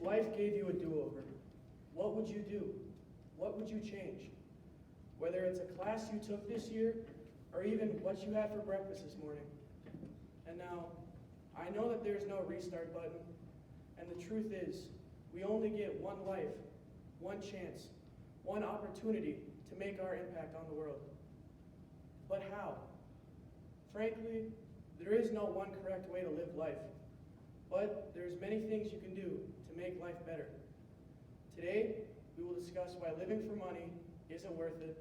If life gave you a do-over, what would you do? What would you change? Whether it's a class you took this year, or even what you had for breakfast this morning. And now, I know that there's no restart button, and the truth is, we only get one life, one chance, one opportunity to make our impact on the world. But how? Frankly, there is no one correct way to live life, but there's many things you can do to make life better. Today, we will discuss why living for money isn't worth it,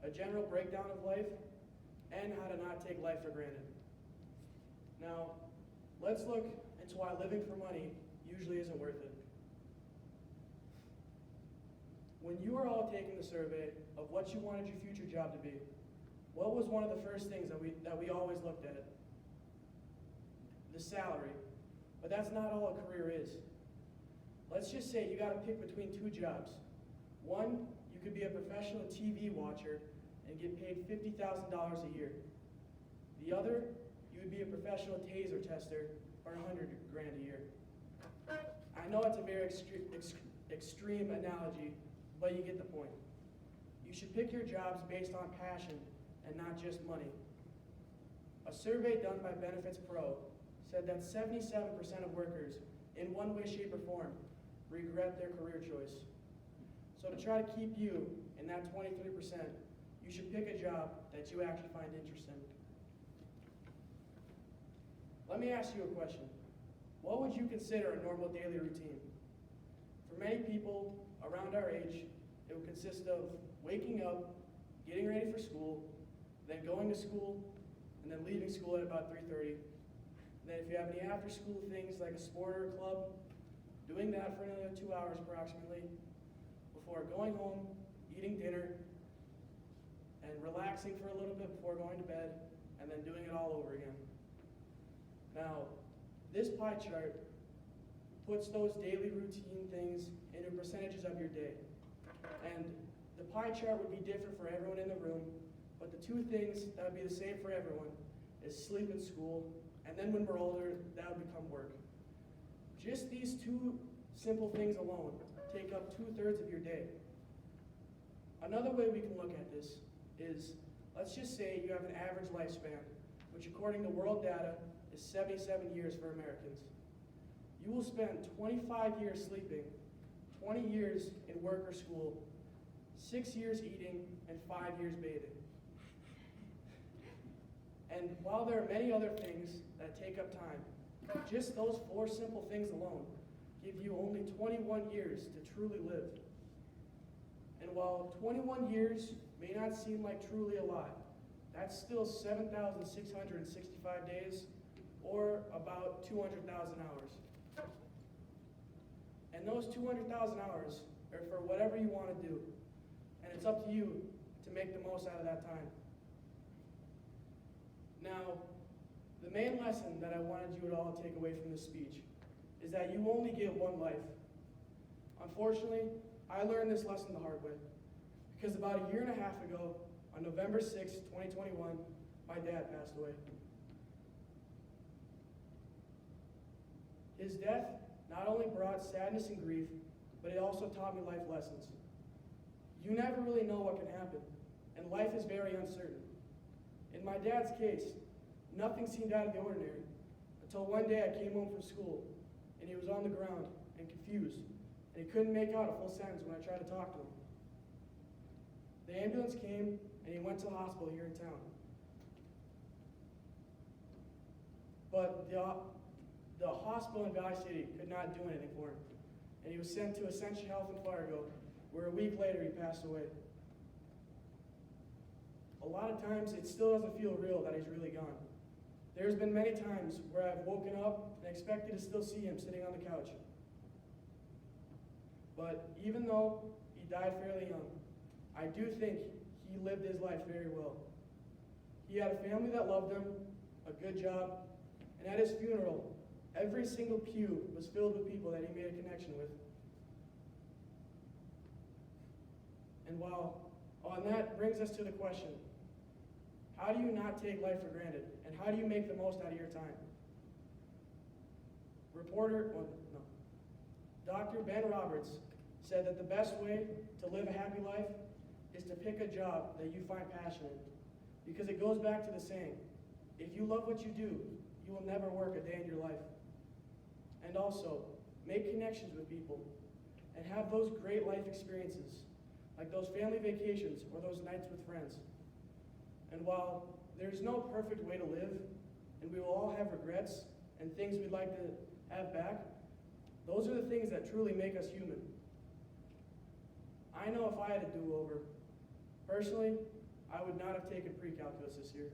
a general breakdown of life, and how to not take life for granted. Now, let's look into why living for money usually isn't worth it. When you were all taking the survey of what you wanted your future job to be, what was one of the first things that we always looked at? The salary. But that's not all a career is. Let's just say you got to pick between two jobs. One, you could be a professional TV watcher and get paid $50,000 a year. The other, you would be a professional taser tester for $100,000 a year. I know it's a very extreme analogy, but you get the point. You should pick your jobs based on passion and not just money. A survey done by Benefits Pro said that 77% of workers, in one way, shape, or form, regret their career choice. So to try to keep you in that 23%, you should pick a job that you actually find interesting. Let me ask you a question. What would you consider a normal daily routine? For many people around our age, it would consist of waking up, getting ready for school, then going to school, and then leaving school at about 3:30. Then if you have any after-school things like a sport or a club, doing that for another 2 hours approximately, before going home, eating dinner, and relaxing for a little bit before going to bed, and then doing it all over again. Now, this pie chart puts those daily routine things into percentages of your day. And the pie chart would be different for everyone in the room, but the two things that would be the same for everyone is sleep and school, and then when we're older, that would become work. Just these two simple things alone take up 2/3 of your day. Another way we can look at this is, let's just say you have an average lifespan, which according to world data is 77 years for Americans. You will spend 25 years sleeping, 20 years in work or school, 6 years eating, and 5 years bathing. And while there are many other things that take up time, just those 4 simple things alone give you only 21 years to truly live. And while 21 years may not seem like truly a lot, that's still 7,665 days, or about 200,000 hours. And those 200,000 hours are for whatever you want to do, and it's up to you to make the most out of that time. Now, the main lesson that I wanted you to all take away from this speech is that you only get one life. Unfortunately, I learned this lesson the hard way, because about a year and a half ago, on November 6, 2021, my dad passed away. His death not only brought sadness and grief, but it also taught me life lessons. You never really know what can happen, and life is very uncertain. In my dad's case, nothing seemed out of the ordinary until one day I came home from school and he was on the ground and confused, and he couldn't make out a full sentence when I tried to talk to him. The ambulance came and he went to the hospital here in town. But the hospital in Valley City could not do anything for him, and he was sent to Ascension Health in Fargo, where a week later he passed away. A lot of times it still doesn't feel real that he's really gone. There's been many times where I've woken up and expected to still see him sitting on the couch. But even though he died fairly young, I do think he lived his life very well. He had a family that loved him, a good job, and at his funeral, every single pew was filled with people that he made a connection with. And that brings us to the question, how do you not take life for granted? And how do you make the Dr. Ben Roberts said that the best way to live a happy life is to pick a job that you find passionate. Because it goes back to the saying, if you love what you do, you will never work a day in your life. And also, make connections with people and have those great life experiences, like those family vacations or those nights with friends. And while there's no perfect way to live, and we will all have regrets and things we'd like to have back, those are the things that truly make us human. I know if I had a do-over, personally, I would not have taken pre-calculus this year.